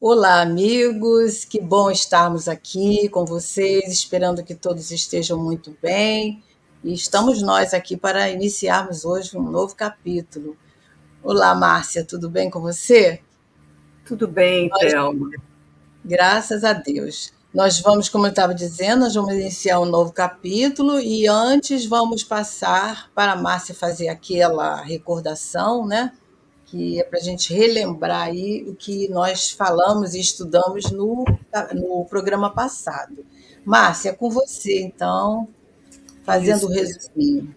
Olá, amigos, que bom estarmos aqui com vocês, esperando que todos estejam muito bem. E estamos nós aqui para iniciarmos hoje um novo capítulo. Olá, Márcia, tudo bem com você? Tudo bem, Nós, Thelma. graças a Deus. Nós vamos, como eu estava dizendo, nós vamos iniciar um novo capítulo e antes vamos passar para a Márcia fazer aquela recordação, né? Que é para a gente relembrar aí o que nós falamos e estudamos no programa passado. Márcia, com você, então, fazendo o Isso. resuminho.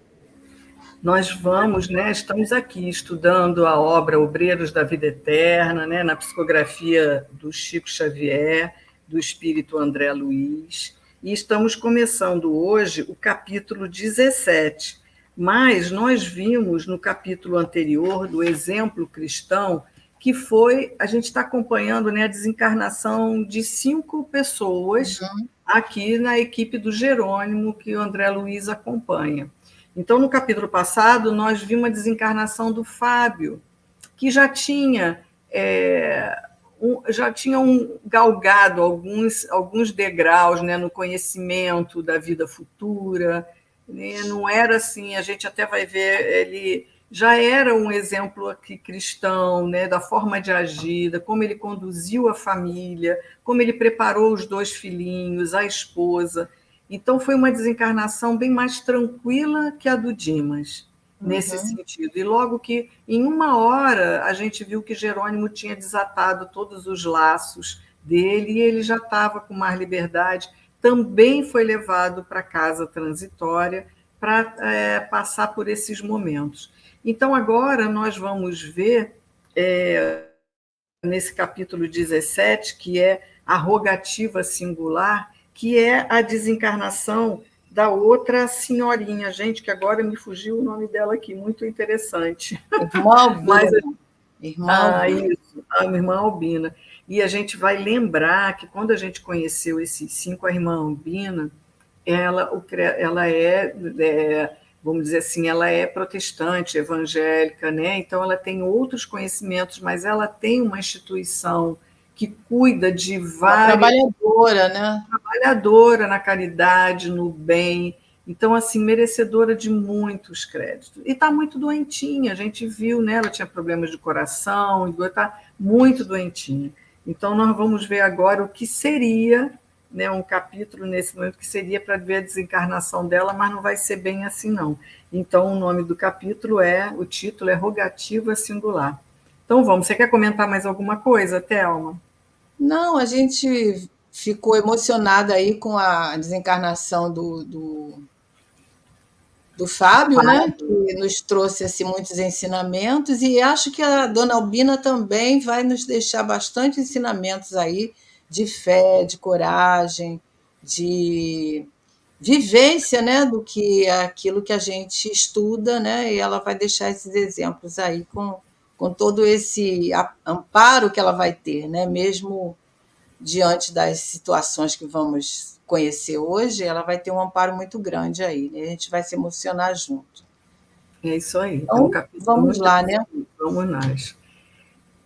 Nós vamos, né? Estamos aqui estudando a obra Obreiros da Vida Eterna, né? Na psicografia do Chico Xavier, do espírito André Luiz, e estamos começando hoje o capítulo 17. Mas nós vimos no capítulo anterior do exemplo cristão que foi, a gente está acompanhando, né, a desencarnação de 5 pessoas aqui na equipe do Jerônimo, que o André Luiz acompanha. Então, no capítulo passado, nós vimos a desencarnação do Fábio, que já tinha galgado alguns degraus, né, no conhecimento da vida futura, né? Não era assim, a gente até vai ver, ele já era um exemplo aqui cristão, né, da forma de agir, da como ele conduziu a família, como ele preparou os 2 filhinhos, a esposa. Então, foi uma desencarnação bem mais tranquila que a do Dimas, nesse Uhum. sentido. E logo que, em 1 hora, a gente viu que Jerônimo tinha desatado todos os laços dele e ele já estava com mais liberdade. Também foi levado para a casa transitória para passar por esses momentos. Então, agora nós vamos ver, nesse capítulo 17, que é a rogativa singular, que é a desencarnação da outra senhorinha, gente, que agora me fugiu o nome dela aqui, muito interessante. Irmã Mas Albina. Irmã Albina. isso, a minha irmã Albina. E a gente vai lembrar que quando a gente conheceu esses 5, a irmã Albina, ela vamos dizer assim, ela é protestante, evangélica, né? Então ela tem outros conhecimentos, mas ela tem uma instituição que cuida de Uma várias, trabalhadora, né? trabalhadora na caridade, no bem. Então, assim, merecedora de muitos créditos. E está muito doentinha, a gente viu, né? Ela tinha problemas de coração, está muito doentinha. Então, nós vamos ver agora o que seria, né, um capítulo nesse momento que seria para ver a desencarnação dela, mas não vai ser bem assim, não. Então, o nome do capítulo o título é Rogativa Singular. Então, vamos. Você quer comentar mais alguma coisa, Thelma? Não, a gente ficou emocionada aí com a desencarnação do Fábio, né, que nos trouxe assim, muitos ensinamentos, e acho que a dona Albina também vai nos deixar bastante ensinamentos aí de fé, de coragem, de vivência, né, do que é aquilo que a gente estuda, né, e ela vai deixar esses exemplos aí com todo esse amparo que ela vai ter, né, mesmo diante das situações que vamos conhecer hoje, ela vai ter um amparo muito grande aí, né? A gente vai se emocionar junto. É isso aí, é um Então, capítulo vamos muito lá, né? emocionante. Vamos nós.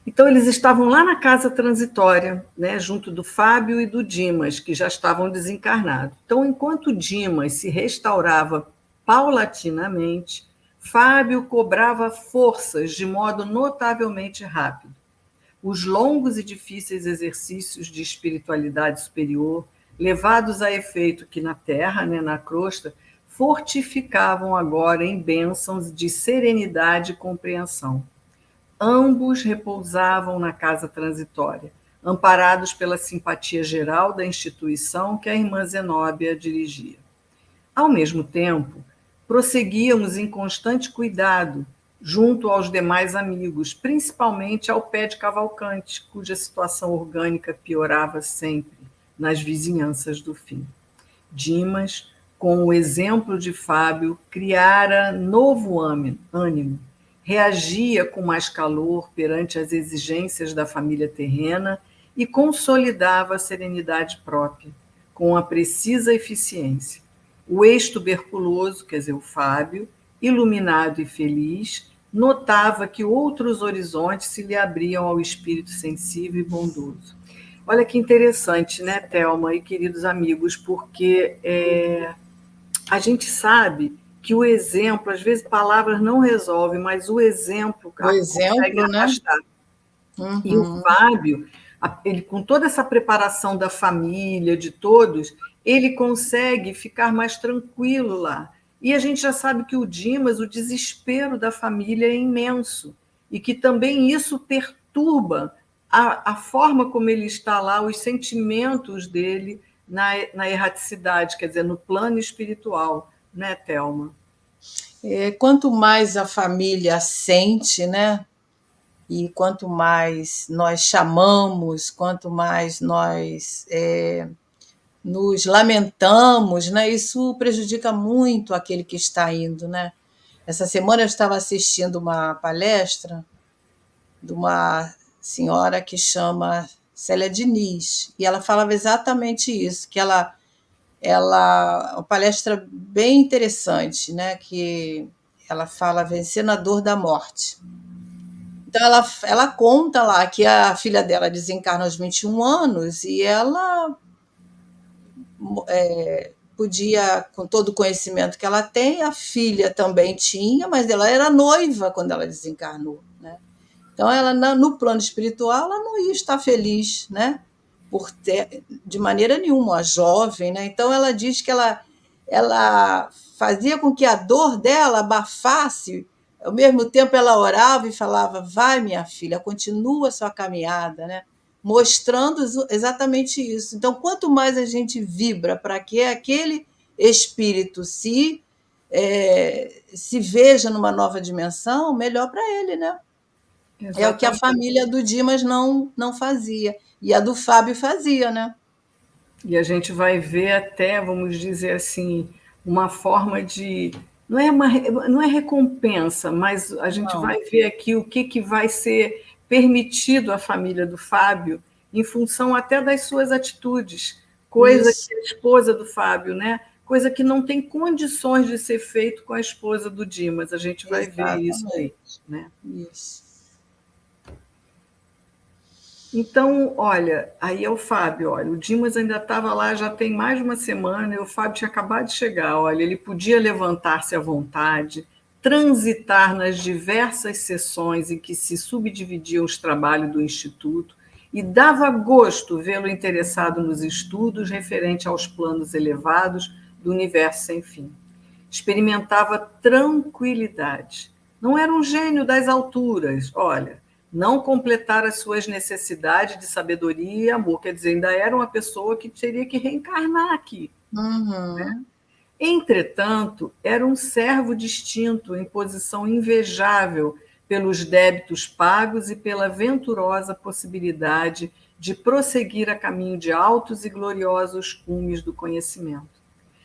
Então, eles estavam lá na casa transitória, né, junto do Fábio e do Dimas, que já estavam desencarnados. Então, enquanto Dimas se restaurava paulatinamente, Fábio cobrava forças de modo notavelmente rápido. Os longos e difíceis exercícios de espiritualidade superior, levados a efeito que na terra, né, na crosta, fortificavam agora em bênçãos de serenidade e compreensão. Ambos repousavam na casa transitória, amparados pela simpatia geral da instituição que a irmã Zenóbia dirigia. Ao mesmo tempo, prosseguíamos em constante cuidado junto aos demais amigos, principalmente ao pé de Cavalcante, cuja situação orgânica piorava sempre nas vizinhanças do fim. Dimas, com o exemplo de Fábio, criara novo ânimo, reagia com mais calor perante as exigências da família terrena e consolidava a serenidade própria, com a precisa eficiência. O ex-tuberculoso, quer dizer, o Fábio, iluminado e feliz, notava que outros horizontes se lhe abriam ao espírito sensível e bondoso. Olha que interessante, né, Thelma e queridos amigos, porque a gente sabe que o exemplo, às vezes palavras não resolvem, mas o exemplo O consegue exemplo, né? arrastar. E o Uhum. Fábio, ele, com toda essa preparação da família, de todos, ele consegue ficar mais tranquilo lá. E a gente já sabe que o Dimas, o desespero da família é imenso, e que também isso perturba a forma como ele está lá, os sentimentos dele na erraticidade, quer dizer, no plano espiritual, né, Thelma? Quanto mais a família sente, né? E quanto mais nós chamamos, quanto mais nós nos lamentamos, né? Isso prejudica muito aquele que está indo, né? Essa semana eu estava assistindo uma palestra de uma senhora que chama Célia Diniz, e ela falava exatamente isso, que uma palestra bem interessante, né? Que ela fala vencendo a dor da morte. Então ela conta lá que a filha dela desencarna aos 21 anos e ela podia, com todo o conhecimento que ela tem, a filha também tinha, mas ela era noiva quando ela desencarnou, né? Então ela no plano espiritual ela não ia estar feliz, né? Por ter de maneira nenhuma, a jovem, né? Então ela diz que ela fazia com que a dor dela abafasse, ao mesmo tempo ela orava e falava: vai, minha filha, continua a sua caminhada, né? Mostrando exatamente isso. Então, quanto mais a gente vibra para que aquele espírito se veja numa nova dimensão, melhor para ele, né? É o que a Exatamente. família do Dimas não fazia. E a do Fábio fazia, né? E a gente vai ver até, vamos dizer assim, uma forma de. Não é recompensa, mas a gente Não. vai ver aqui o que vai ser permitido à família do Fábio em função até das suas atitudes, coisa Isso, que a esposa do Fábio, né? Coisa que não tem condições de ser feito com a esposa do Dimas. A gente vai ver isso exatamente. aí, né? Isso. Então, olha, aí é o Fábio, olha, o Dimas ainda estava lá já tem mais de uma semana e o Fábio tinha acabado de chegar, olha, ele podia levantar-se à vontade, transitar nas diversas sessões em que se subdividiam os trabalhos do Instituto e dava gosto vê-lo interessado nos estudos referente aos planos elevados do universo sem fim. Experimentava tranquilidade. Não era um gênio das alturas, olha, não completar as suas necessidades de sabedoria e amor, quer dizer, ainda era uma pessoa que teria que reencarnar aqui. Uhum. Entretanto, era um servo distinto, em posição invejável pelos débitos pagos e pela venturosa possibilidade de prosseguir a caminho de altos e gloriosos cumes do conhecimento.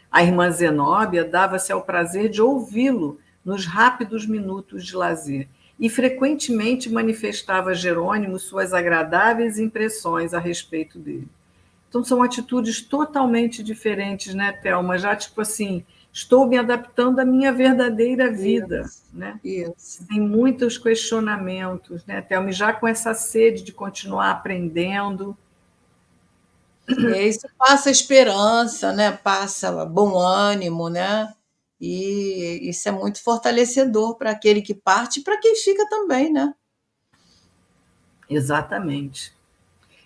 A irmã Zenóbia dava-se ao prazer de ouvi-lo nos rápidos minutos de lazer e frequentemente manifestava a Jerônimo suas agradáveis impressões a respeito dele. Então, são atitudes totalmente diferentes, né, Thelma? Já, tipo assim, estou me adaptando à minha verdadeira vida, Isso. né? Isso. Sem muitos questionamentos, né, Thelma? E já com essa sede de continuar aprendendo. Isso passa esperança, né? Passa bom ânimo, né? E isso é muito fortalecedor para aquele que parte e para quem fica também, né? Exatamente.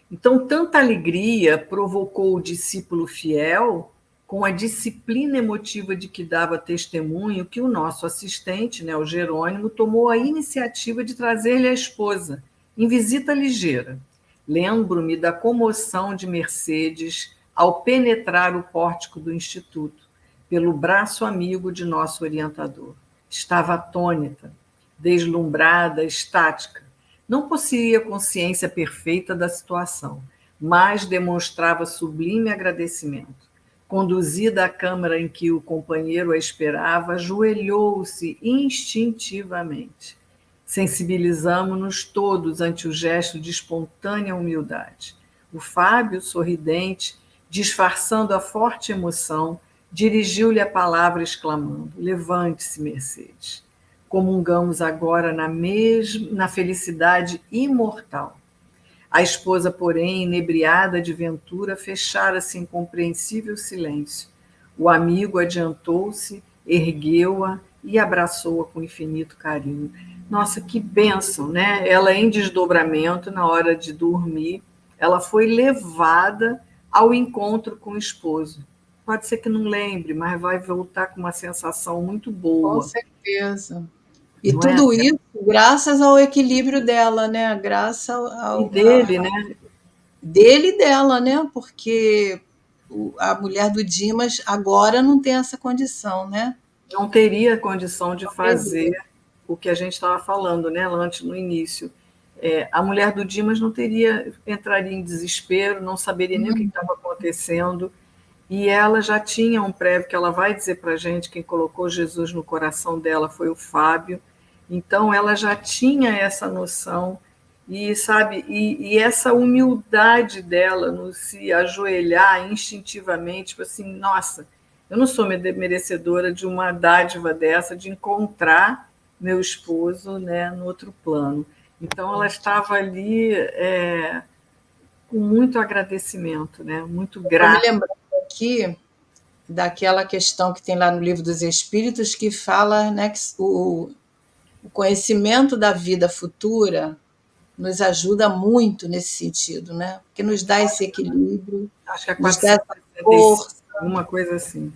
Então, tanta alegria provocou o discípulo fiel, com a disciplina emotiva de que dava testemunho, que o nosso assistente, né, o Jerônimo, tomou a iniciativa de trazer-lhe a esposa, em visita ligeira. Lembro-me da comoção de Mercedes ao penetrar o pórtico do Instituto, pelo braço amigo de nosso orientador. Estava atônita, deslumbrada, estática. Não possuía consciência perfeita da situação, mas demonstrava sublime agradecimento. Conduzida à câmara em que o companheiro a esperava, ajoelhou-se instintivamente. Sensibilizamo-nos todos ante o gesto de espontânea humildade. O Fábio, sorridente, disfarçando a forte emoção, dirigiu-lhe a palavra, exclamando: levante-se, Mercedes. Comungamos agora na felicidade imortal. A esposa, porém, inebriada de ventura, fechara-se em compreensível silêncio. O amigo adiantou-se, ergueu-a e abraçou-a com infinito carinho. Nossa, que bênção, né? Ela em desdobramento, na hora de dormir, ela foi levada ao encontro com o esposo. Pode ser que não lembre, mas vai voltar com uma sensação muito Com boa, certeza. E não é? tudo isso graças ao equilíbrio dela, né? Graças E dele, né? dele e dela, né? Porque a mulher do Dimas agora não tem essa condição, né? Não teria condição de Não fazer teria. o que a gente estava falando, né, antes, no início. A mulher do Dimas não teria, entraria em desespero, não saberia nem o que Uhum. estava acontecendo, e ela já tinha um prévio que ela vai dizer para a gente, quem colocou Jesus no coração dela foi o Fábio, então ela já tinha essa noção, e sabe, e essa humildade dela no se ajoelhar instintivamente, tipo assim, nossa, eu não sou merecedora de uma dádiva dessa, de encontrar meu esposo, né, no outro plano. Então ela estava ali com muito agradecimento, né, muito Estou me grata. lembrando aqui daquela questão que tem lá no Livro dos Espíritos que fala, né, que o conhecimento da vida futura nos ajuda muito nesse sentido, né? Porque nos dá esse equilíbrio, Acho que é nos dá essa 465, força. alguma coisa assim.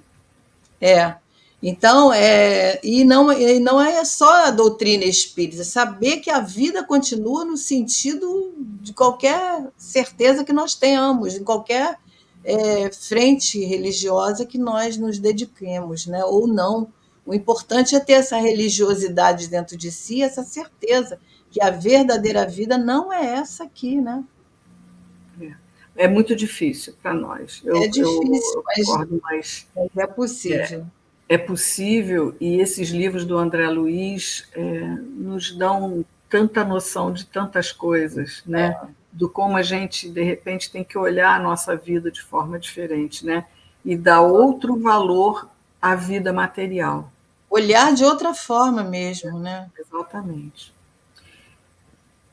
É. Então, e não é só a doutrina espírita, saber que a vida continua no sentido de qualquer certeza que nós tenhamos, em qualquer frente religiosa que nós nos dediquemos, né? Ou não. O importante é ter essa religiosidade dentro de si, essa certeza que a verdadeira vida não é essa aqui, né? É muito difícil para nós. É Eu, difícil, eu concordo, mas mas é possível. é possível, e esses livros do André Luiz nos dão tanta noção de tantas coisas, né? Do como a gente, de repente, tem que olhar a nossa vida de forma diferente, né? E dar outro valor à vida material. Olhar de outra forma mesmo, né? Exatamente.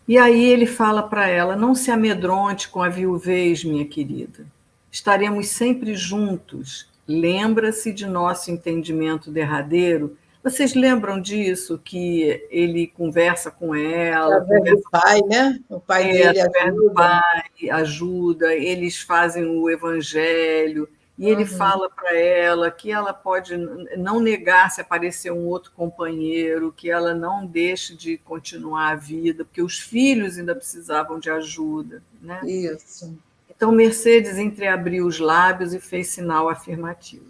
E aí ele fala para ela: não se amedronte com a viuvez, minha querida. Estaremos sempre juntos. Lembra-se de nosso entendimento derradeiro. Vocês lembram disso? Que ele conversa com ela, Através do conversa pai, né? O pai dele através do ajuda. pai, ajuda, eles fazem o evangelho, e ele Uhum, fala para ela que ela pode não negar se aparecer um outro companheiro, que ela não deixe de continuar a vida, porque os filhos ainda precisavam de ajuda, né? isso. Então Mercedes entreabriu os lábios e fez sinal afirmativo.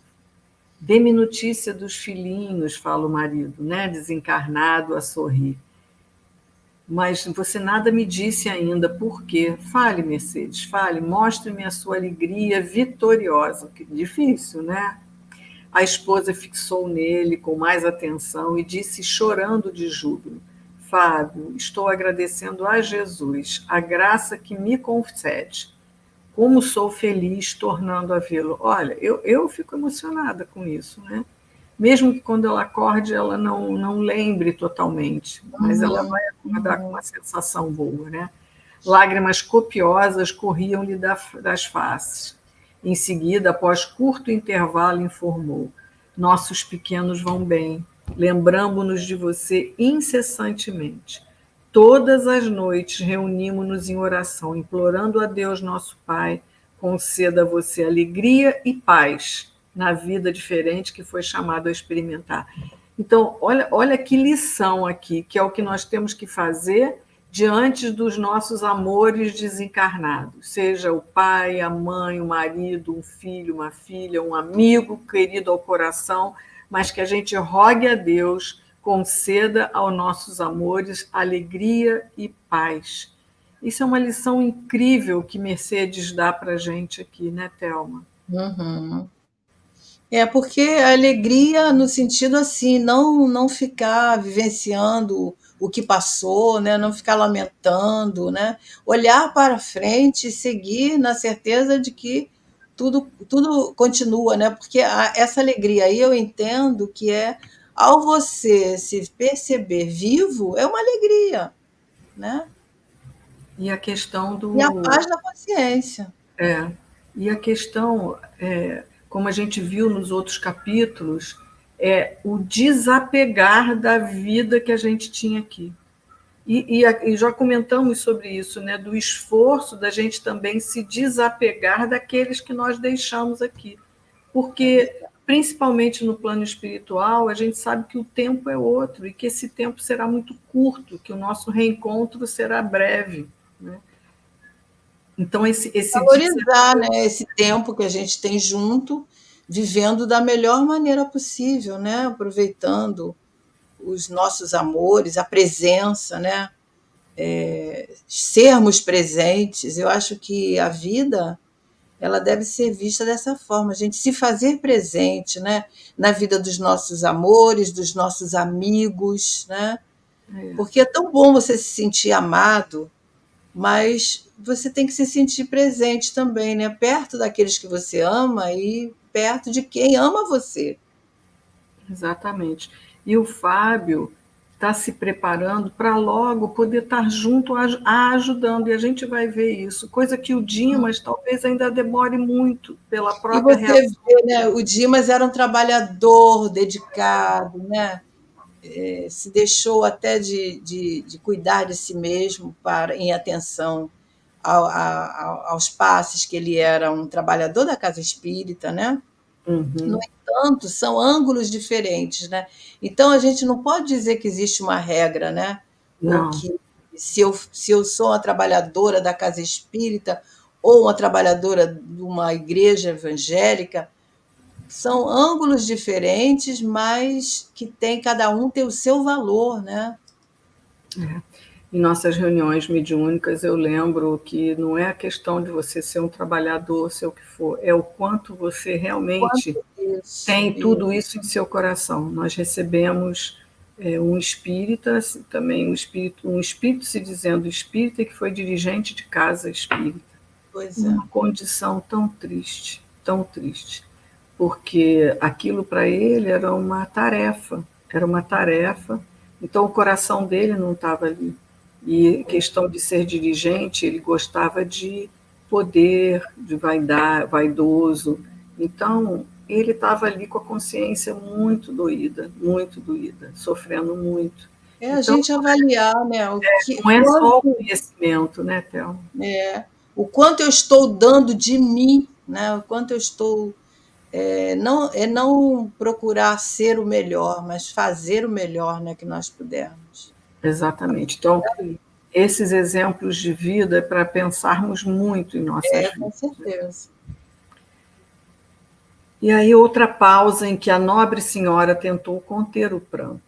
Dê-me notícia dos filhinhos, fala o marido, né? Desencarnado a sorrir. Mas você nada me disse ainda por quê. Fale, Mercedes, fale, mostre-me a sua alegria vitoriosa. Que difícil, né? A esposa fixou nele com mais atenção e disse, chorando de júbilo: Fábio, estou agradecendo a Jesus, a graça que me concede. Como sou feliz tornando a vê-lo. Olha, eu fico emocionada com isso, né? Mesmo que quando ela acorde, ela não lembre totalmente, mas ela Uhum, vai acordar com uhum. uma sensação boa, né? Lágrimas copiosas corriam-lhe das faces. Em seguida, após curto intervalo, informou: nossos pequenos vão bem. Lembramo-nos de você incessantemente. Todas as noites reunimos-nos em oração, implorando a Deus, nosso Pai, conceda a você alegria e paz na vida diferente que foi chamado a experimentar. Então, olha que lição aqui, que é o que nós temos que fazer diante dos nossos amores desencarnados, seja o pai, a mãe, o marido, um filho, uma filha, um amigo querido ao coração, mas que a gente rogue a Deus, conceda aos nossos amores alegria e paz. Isso é uma lição incrível que Mercedes dá para a gente aqui, né, Thelma? Uhum. Porque a alegria no sentido assim, não ficar vivenciando o que passou, né? Não ficar lamentando, né? Olhar para frente e seguir na certeza de que tudo continua, né? Porque essa alegria aí eu entendo que ao você se perceber vivo, é uma alegria, né? E a questão E a do... paz da consciência. E a questão, como a gente viu nos outros capítulos, é o desapegar da vida que a gente tinha aqui. E já comentamos sobre isso, né, do esforço da gente também se desapegar daqueles que nós deixamos aqui. Porque, principalmente no plano espiritual, a gente sabe que o tempo é outro e que esse tempo será muito curto, que o nosso reencontro será breve, né? Então, esse Valorizar, né, esse tempo que a gente tem junto, vivendo da melhor maneira possível, né, aproveitando os nossos amores, a presença, né, sermos presentes. Eu acho que a vida ela deve ser vista dessa forma, a gente se fazer presente, né, na vida dos nossos amores, dos nossos amigos, né, porque é tão bom você se sentir amado, mas você tem que se sentir presente também, né, perto daqueles que você ama e perto de quem ama você. Exatamente. E o Fábio está se preparando para logo poder estar junto ajudando, e a gente vai ver isso, coisa que o Dimas talvez ainda demore muito pela E própria você reação. vê, né, o Dimas era um trabalhar dedicado, né, se deixou até de cuidar de si mesmo em atenção aos passes, que ele era um trabalhador da casa espírita, né? No Uhum. entanto, são ângulos diferentes, né? Então a gente não pode dizer que existe uma regra, né? Ou Não, que se eu sou uma trabalhadora da casa espírita ou uma trabalhadora de uma igreja evangélica, são ângulos diferentes, mas que cada um tem o seu valor, né? em nossas reuniões mediúnicas eu lembro que não é a questão de você ser um trabalhador, ser o que for, é o quanto você realmente Quanto isso, tem tudo isso em seu coração. Nós recebemos um espírita, também um espírito se dizendo espírita, que foi dirigente de casa espírita, pois é. numa condição tão triste, porque aquilo para ele era uma tarefa, então o coração dele não estava ali. E questão de ser dirigente, ele gostava de poder, de vaidade, vaidoso. Então, ele estava ali com a consciência muito doída, sofrendo muito. É a Então, gente avaliar, né, o que, não é só o quanto, conhecimento, né, Thelma? o quanto eu estou dando de mim, né, o quanto eu estou. Não procurar ser o melhor, mas fazer o melhor, né, que nós pudermos. Exatamente. Então, esses exemplos de vida é para pensarmos muito em nossas Com vidas. certeza. E aí, outra pausa em que a nobre senhora tentou conter o pranto.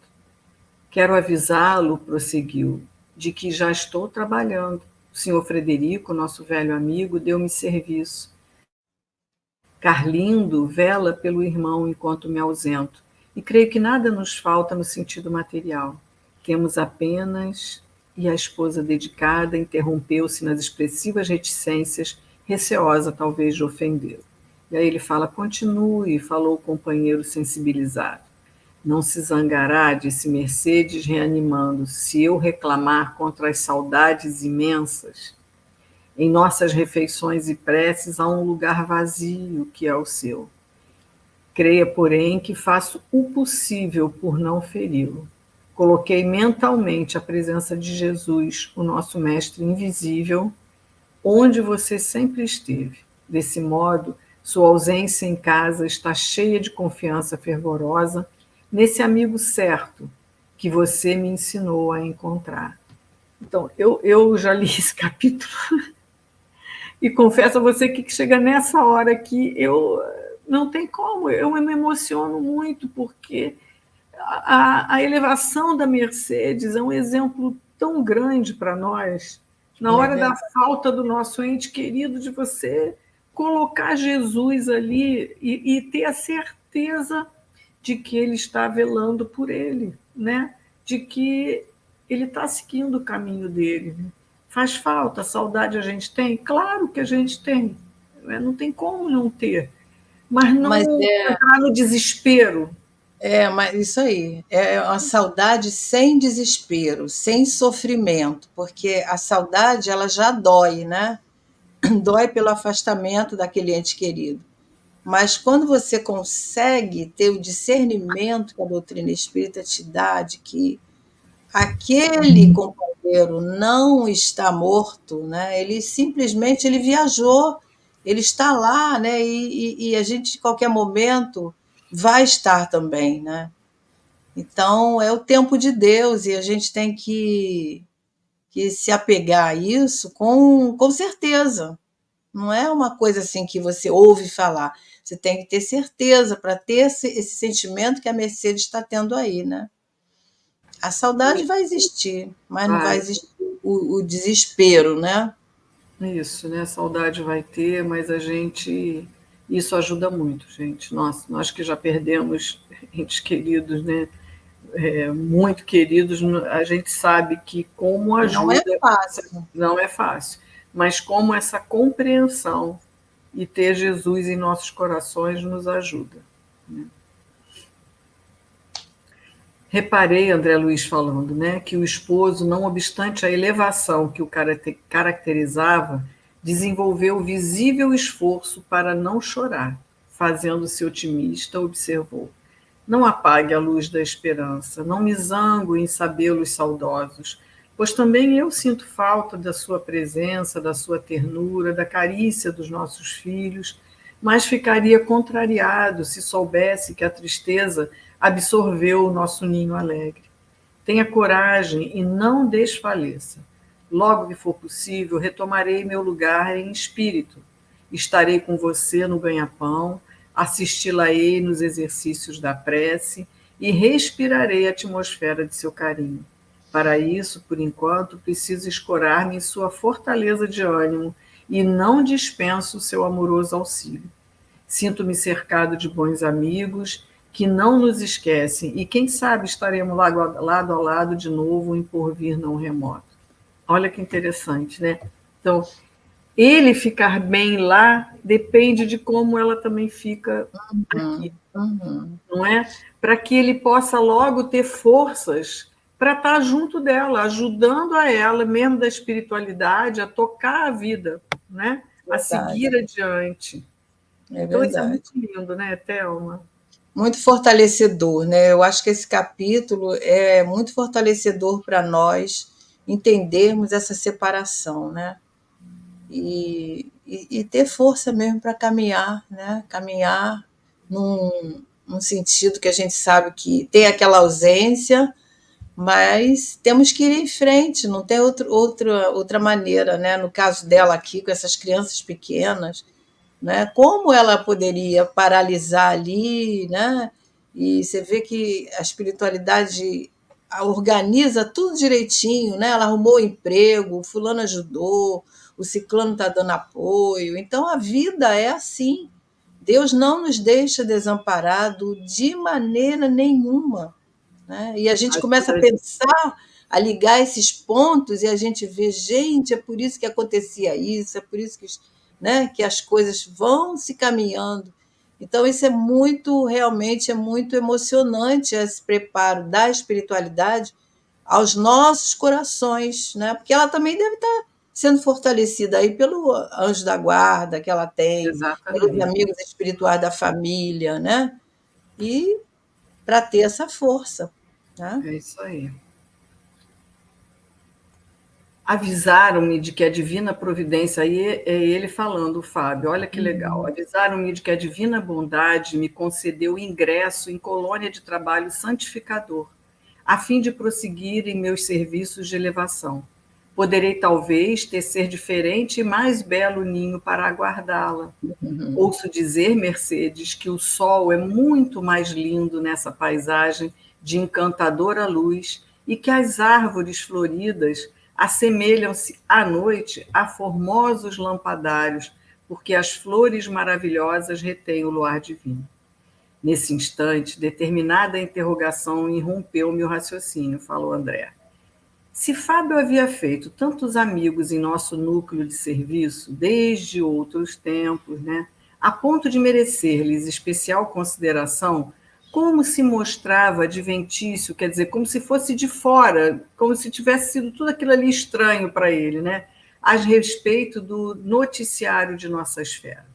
Quero avisá-lo, prosseguiu, de que já estou trabalhando. O senhor Frederico, nosso velho amigo, deu-me serviço. Carlindo vela pelo irmão enquanto me ausento, e creio que nada nos falta no sentido material. Temos apenas... E a esposa dedicada interrompeu-se nas expressivas reticências, receosa talvez de ofendê-lo. E aí ele fala, continue, falou o companheiro sensibilizado. Não se zangará, disse Mercedes, reanimando, se eu reclamar contra as saudades imensas. Em nossas refeições e preces há um lugar vazio que é o seu. Creia, porém, que faço o possível por não feri-lo. Coloquei mentalmente a presença de Jesus, o nosso mestre invisível, onde você sempre esteve. Desse modo, sua ausência em casa está cheia de confiança fervorosa nesse amigo certo que você me ensinou a encontrar. Então, eu já li esse capítulo e confesso a você que chega nessa hora que eu não tem como, eu me emociono muito, porque a elevação da Mercedes é um exemplo tão grande para nós, na É hora da verdade. falta do nosso ente querido, de você colocar Jesus ali e ter a certeza de que ele está velando por ele, né? De que ele está seguindo o caminho dele. Né? Faz falta, saudade a gente tem? Claro que a gente tem, né? Não tem como não ter, mas Mas não entrar no desespero. Mas isso aí, é uma saudade sem desespero, sem sofrimento, porque a saudade ela já dói, né? Dói pelo afastamento daquele ente querido. Mas quando você consegue ter o discernimento que a doutrina espírita te dá, de que aquele companheiro não está morto, né? Ele simplesmente ele viajou, ele está lá, né? E a gente, de qualquer momento, vai estar também, né? Então, é o tempo de Deus e a gente tem que se apegar a isso com certeza. Não é uma coisa assim que você ouve falar. Você tem que ter certeza para ter esse sentimento que a Mercedes está tendo aí, né? A saudade vai existir, mas não vai Vai. existir o desespero, né? Isso, né? Saudade vai ter, mas a gente. Isso ajuda muito, gente. Nós que já perdemos entes queridos, né? Muito queridos, a gente sabe que como Não é ajuda, fácil. não é fácil, mas como essa compreensão e ter Jesus em nossos corações nos ajuda. Né? Reparei, André Luiz falando, né, que o esposo, não obstante a elevação que o caracterizava, desenvolveu visível esforço para não chorar. Fazendo-se otimista, observou: não apague a luz da esperança, não me zango em sabê-los saudosos, pois também eu sinto falta da sua presença, da sua ternura, da carícia dos nossos filhos, mas ficaria contrariado se soubesse que a tristeza absorveu o nosso ninho alegre. Tenha coragem e não desfaleça. Logo que for possível, retomarei meu lugar em espírito. Estarei com você no ganha-pão, assisti-la-ei nos exercícios da prece e respirarei a atmosfera de seu carinho. Para isso, por enquanto, preciso escorar-me em sua fortaleza de ânimo e não dispenso o seu amoroso auxílio. Sinto-me cercado de bons amigos que não nos esquecem e quem sabe estaremos lado a lado de novo em porvir não remoto. Olha que interessante, né? Então, ele ficar bem lá depende de como ela também fica aqui, não é? Para que ele possa logo ter forças para estar junto dela, ajudando a ela, mesmo da espiritualidade, a tocar a vida, né? A Verdade, seguir adiante. é Então, isso é verdade. muito lindo, né, Thelma? Muito fortalecedor, né? Eu acho que esse capítulo é muito fortalecedor para nós entendermos essa separação, né? E ter força mesmo para caminhar, né? Caminhar num sentido que a gente sabe que tem aquela ausência, mas temos que ir em frente, não tem outra maneira, né? No caso dela aqui, com essas crianças pequenas, né? Como ela poderia paralisar ali, né? E você vê que a espiritualidade organiza tudo direitinho, né? Ela arrumou emprego, o fulano ajudou, o ciclano está dando apoio. Então a vida é assim. Deus não nos deixa desamparado de maneira nenhuma, né? E a gente começa a Ajuda. pensar, a ligar esses pontos e a gente vê, gente, é por isso que acontecia isso, é por isso que, né, que as coisas vão se caminhando. Então, isso é muito, realmente, é muito emocionante esse preparo da espiritualidade aos nossos corações, né? Porque ela também deve estar sendo fortalecida aí pelo anjo da guarda que ela tem, pelos Exatamente. amigos espirituais da família, né? E para ter essa força, né? É isso aí. Avisaram-me de que a divina providência, aí é ele falando, o Fábio, olha que legal. Avisaram-me de que a divina bondade me concedeu ingresso em colônia de trabalho santificador, a fim de prosseguir em meus serviços de elevação. Poderei, talvez, tecer diferente e mais belo ninho para aguardá-la. Ouço dizer, Mercedes, que o sol é muito mais lindo nessa paisagem de encantadora luz e que as árvores floridas assemelham-se à noite a formosos lampadários, porque as flores maravilhosas retêm o luar divino. Nesse instante, determinada interrogação irrompeu meu raciocínio, falou André. Se Fábio havia feito tantos amigos em nosso núcleo de serviço, desde outros tempos, né, a ponto de merecer-lhes especial consideração, como se mostrava adventício, quer dizer, como se fosse de fora, como se tivesse sido tudo aquilo ali estranho para ele, né? A respeito do noticiário de nossa esfera,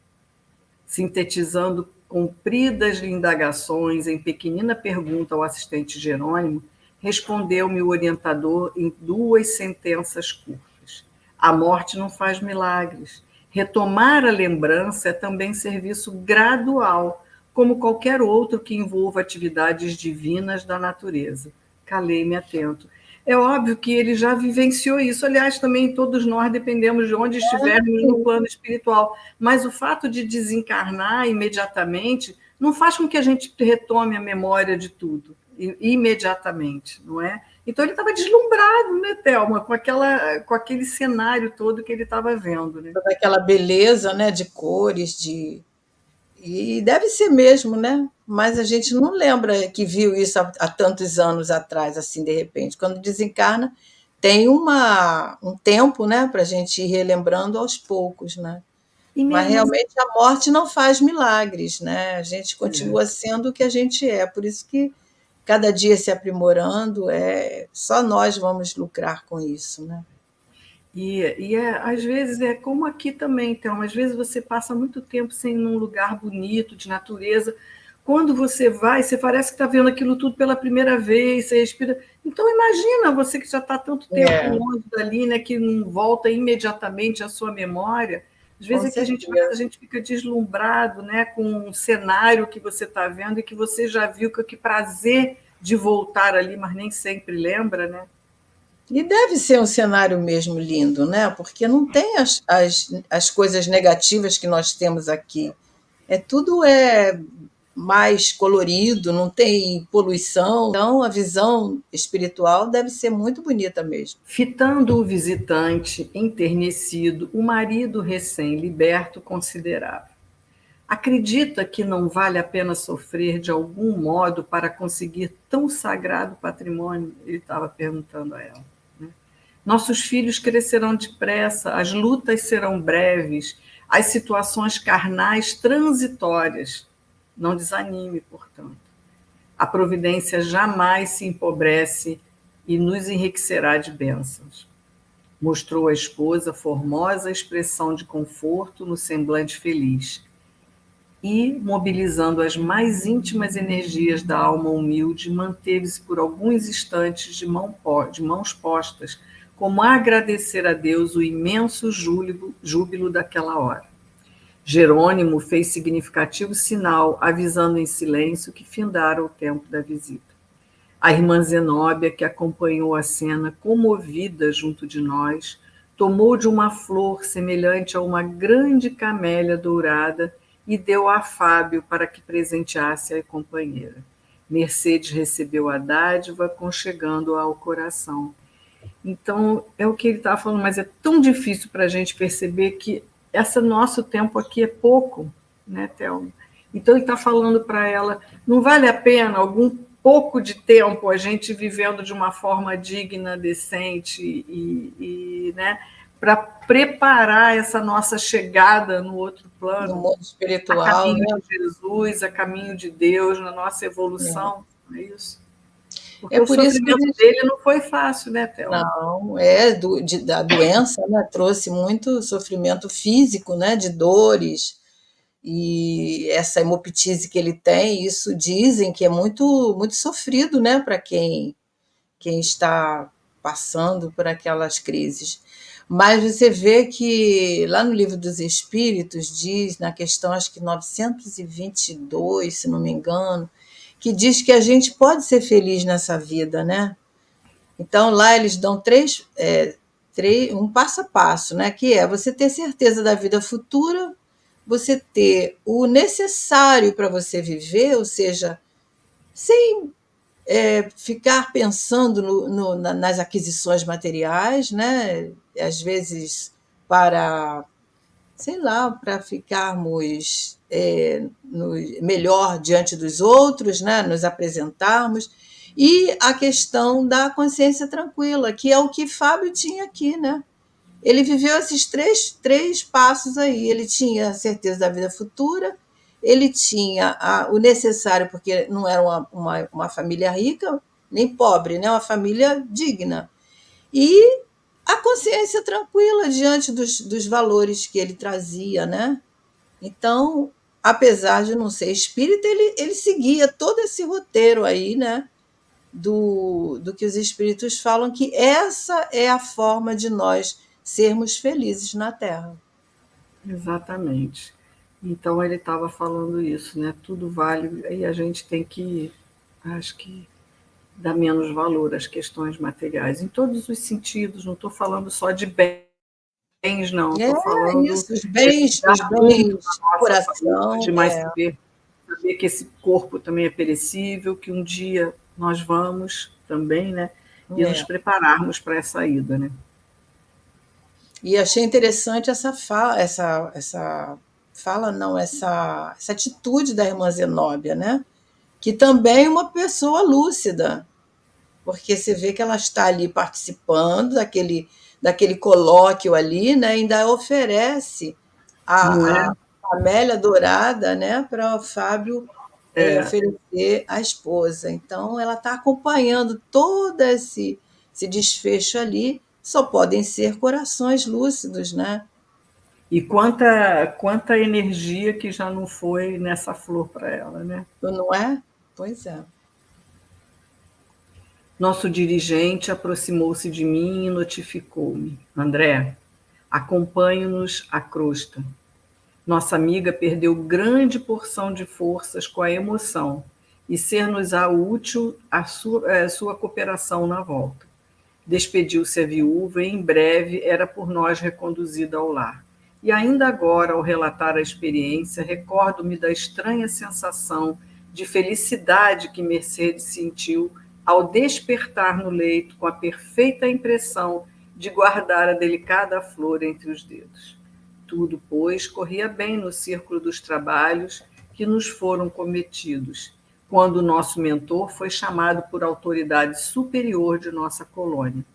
sintetizando compridas indagações em pequenina pergunta ao assistente Jerônimo, respondeu-me o orientador em 2 sentenças curtas. A morte não faz milagres. Retomar a lembrança é também serviço gradual, como qualquer outro que envolva atividades divinas da natureza. Calei-me atento. É óbvio que ele já vivenciou isso. Aliás, também todos nós dependemos de onde estivermos no plano espiritual. Mas o fato de desencarnar imediatamente não faz com que a gente retome a memória de tudo imediatamente, não é? Então ele estava deslumbrado, né, Thelma, com aquele cenário todo que ele estava vendo, né? Toda aquela beleza, né, de cores, de e deve ser mesmo, né? Mas a gente não lembra que viu isso há tantos anos atrás, assim, de repente. Quando desencarna, tem um tempo, né, para a gente ir relembrando aos poucos, né? E Mas mesmo assim, realmente a morte não faz milagres, né? A gente continua sendo o que a gente é. Por isso que cada dia se aprimorando, só nós vamos lucrar com isso, né? às vezes é como aqui também, então, às vezes você passa muito tempo sem ir num lugar bonito, de natureza. Quando você vai, você parece que está vendo aquilo tudo pela primeira vez, você respira. Então, imagina você que já está tanto tempo É, longe dali, né, que não volta imediatamente à sua memória. Às com vezes é que a certeza. gente fica deslumbrado, né, com um cenário que você está vendo e que você já viu, que prazer de voltar ali, mas nem sempre lembra, né? E deve ser um cenário mesmo lindo, né? Porque não tem as coisas negativas que nós temos aqui. Tudo é mais colorido, não tem poluição. Então, a visão espiritual deve ser muito bonita mesmo. Fitando o visitante, enternecido, o marido recém-liberto considerava: acredita que não vale a pena sofrer de algum modo para conseguir tão sagrado patrimônio? Ele estava perguntando a ela. Né? Nossos filhos crescerão depressa, as lutas serão breves, as situações carnais transitórias. Não desanime, portanto. A providência jamais se empobrece e nos enriquecerá de bênçãos. Mostrou à esposa formosa expressão de conforto no semblante feliz e, mobilizando as mais íntimas energias da alma humilde, manteve-se por alguns instantes de mãos postas, como a agradecer a Deus o imenso júbilo daquela hora. Jerônimo fez significativo sinal, avisando em silêncio que findara o tempo da visita. A irmã Zenóbia, que acompanhou a cena comovida junto de nós, tomou de uma flor semelhante a uma grande camélia dourada e deu a Fábio para que presenteasse a companheira. Mercedes recebeu a dádiva, conchegando-a ao coração. Então, é o que ele estava falando, mas é tão difícil para a gente perceber que esse nosso tempo aqui é pouco, né, Thelma? Então, ele está falando para ela, não vale a pena algum pouco de tempo a gente vivendo de uma forma digna, decente né, para preparar essa nossa chegada no outro No plano, mundo a espiritual, caminho né? de Jesus, a caminho de Deus, na nossa evolução, não é isso? Porque É o por isso que a sofrimento gente dele não foi fácil, né, Thelma? não, da doença, né? Trouxe muito sofrimento físico, né? De dores, e essa hemoptise que ele tem, isso dizem que é muito, muito sofrido, né? Para quem está passando por aquelas crises. Mas você vê que lá no Livro dos Espíritos diz, na questão acho que 922, se não me engano, que diz que a gente pode ser feliz nessa vida, né? Então lá eles dão um passo a passo, né? Que é você ter certeza da vida futura, você ter o necessário para você viver, ou seja, sem ficar pensando nas aquisições materiais, né? Às vezes para, sei lá, para ficarmos melhor diante dos outros, né? Nos apresentarmos. E a questão da consciência tranquila, que é o que Fábio tinha aqui, né? Ele viveu esses três passos aí. Ele tinha certeza da vida futura, ele tinha o necessário, porque não era uma família rica nem pobre, né? Uma família digna. E a consciência tranquila diante dos valores que ele trazia, né? Então, apesar de não ser espírita, ele seguia todo esse roteiro aí, né? Do que os espíritos falam, que essa é a forma de nós sermos felizes na Terra. Exatamente. Então ele estava falando isso, né? Tudo vale, e a gente tem que, acho que, dar menos valor às questões materiais, em todos os sentidos. Não estou falando só de bens, não. Estou falando Isso, os de bens, cuidar muito da do nossa coração, saúde, mas saber que esse corpo também é perecível, que um dia nós vamos também, né? E nos é. prepararmos para essa ida, né? E achei interessante essa fala, não, essa atitude da irmã Zenóbia, né? Que também é uma pessoa lúcida, porque você vê que ela está ali participando daquele colóquio ali, né? Ainda oferece Não é? a Amélia Dourada, né? Para o Fábio É. oferecer à esposa. Então, ela está acompanhando todo esse desfecho ali. Só podem ser corações lúcidos, né? E quanta energia que já não foi nessa flor para ela, né? Não é? Pois é. Nosso dirigente aproximou-se de mim e notificou-me. André, acompanhe-nos à crosta. Nossa amiga perdeu grande porção de forças com a emoção e ser-nos-á útil a sua cooperação na volta. Despediu-se a viúva e em breve era por nós reconduzida ao lar. E ainda agora, ao relatar a experiência, recordo-me da estranha sensação de felicidade que Mercedes sentiu ao despertar no leito com a perfeita impressão de guardar a delicada flor entre os dedos. Tudo, pois, corria bem no círculo dos trabalhos que nos foram cometidos, quando o nosso mentor foi chamado por autoridade superior de nossa colônia.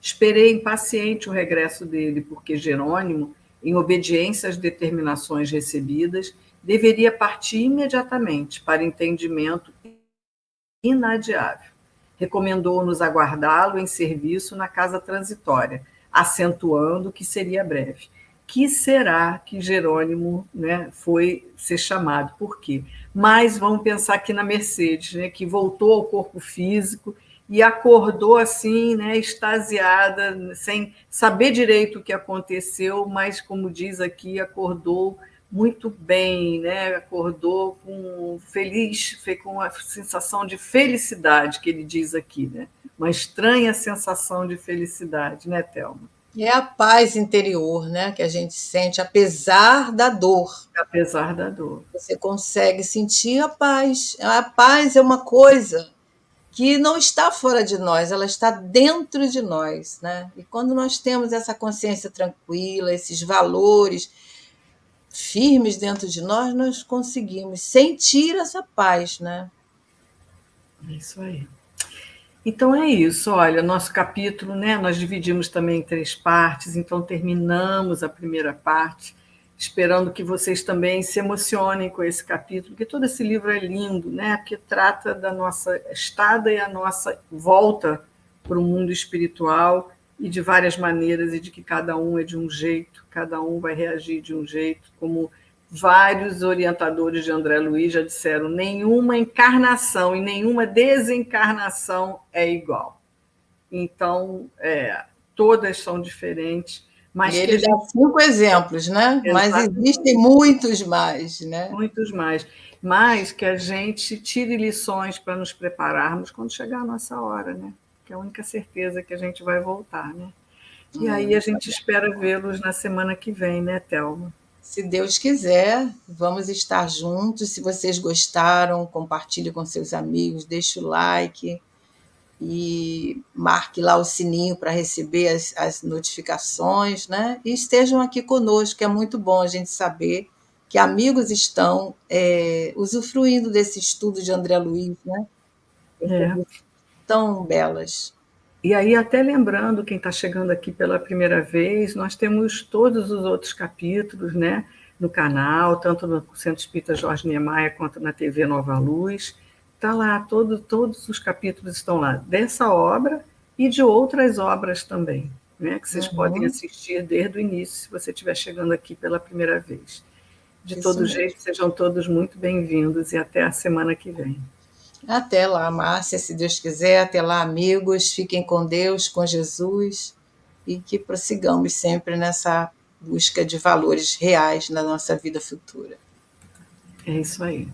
Esperei impaciente o regresso dele, porque Jerônimo, em obediência às determinações recebidas, deveria partir imediatamente para entendimento inadiável. Recomendou-nos aguardá-lo em serviço na casa transitória, acentuando que seria breve. Que será que Jerônimo, né, foi ser chamado? Por quê? Mas vamos pensar aqui na Mercedes, né, que voltou ao corpo físico e acordou assim, né, extasiada, sem saber direito o que aconteceu, mas, como diz aqui, acordou muito bem, né? Acordou com uma sensação de felicidade, que ele diz aqui, né? Uma estranha sensação de felicidade, né, Thelma? É a paz interior, né, que a gente sente, apesar da dor. Apesar da dor. Você consegue sentir a paz. A paz é uma coisa que não está fora de nós, ela está dentro de nós, né? E quando nós temos essa consciência tranquila, esses valores firmes dentro de nós, nós conseguimos sentir essa paz, né? É isso aí. Então é isso, olha, nosso capítulo, né? Nós dividimos também em 3 partes, então terminamos a primeira parte, esperando que vocês também se emocionem com esse capítulo, porque todo esse livro é lindo, né? Que trata da nossa estada e a nossa volta para o mundo espiritual e de várias maneiras, e de que cada um é de um jeito, cada um vai reagir de um jeito, como vários orientadores de André Luiz já disseram, nenhuma encarnação e nenhuma desencarnação é igual. Então, todas são diferentes, E mas que ele a dá gente... 5 exemplos, né? Mas existem muitos mais, né? Muitos mais, mas que a gente tire lições para nos prepararmos quando chegar a nossa hora, né? Que é a única certeza que a gente vai voltar, né? E aí a gente espera vê-los na semana que vem, né, Thelma? Se Deus quiser, vamos estar juntos. Se vocês gostaram, compartilhe com seus amigos, deixe o like e marque lá o sininho para receber as notificações, né? E estejam aqui conosco, que é muito bom a gente saber que amigos estão usufruindo desse estudo de André Luiz, né? Essas É. lições tão belas. E aí, até lembrando, quem está chegando aqui pela primeira vez, nós temos todos os outros capítulos, né? no canal, tanto no Centro Espírita Jorge Niemeyer quanto na TV Nova Luz. Está lá, todos os capítulos estão lá, dessa obra e de outras obras também, né, que vocês podem assistir desde o início, se você estiver chegando aqui pela primeira vez. De todo jeito, sejam todos muito bem-vindos e até a semana que vem. Até lá, Márcia, se Deus quiser. Até lá, amigos. Fiquem com Deus, com Jesus, e que prossigamos sempre nessa busca de valores reais na nossa vida futura. É isso aí.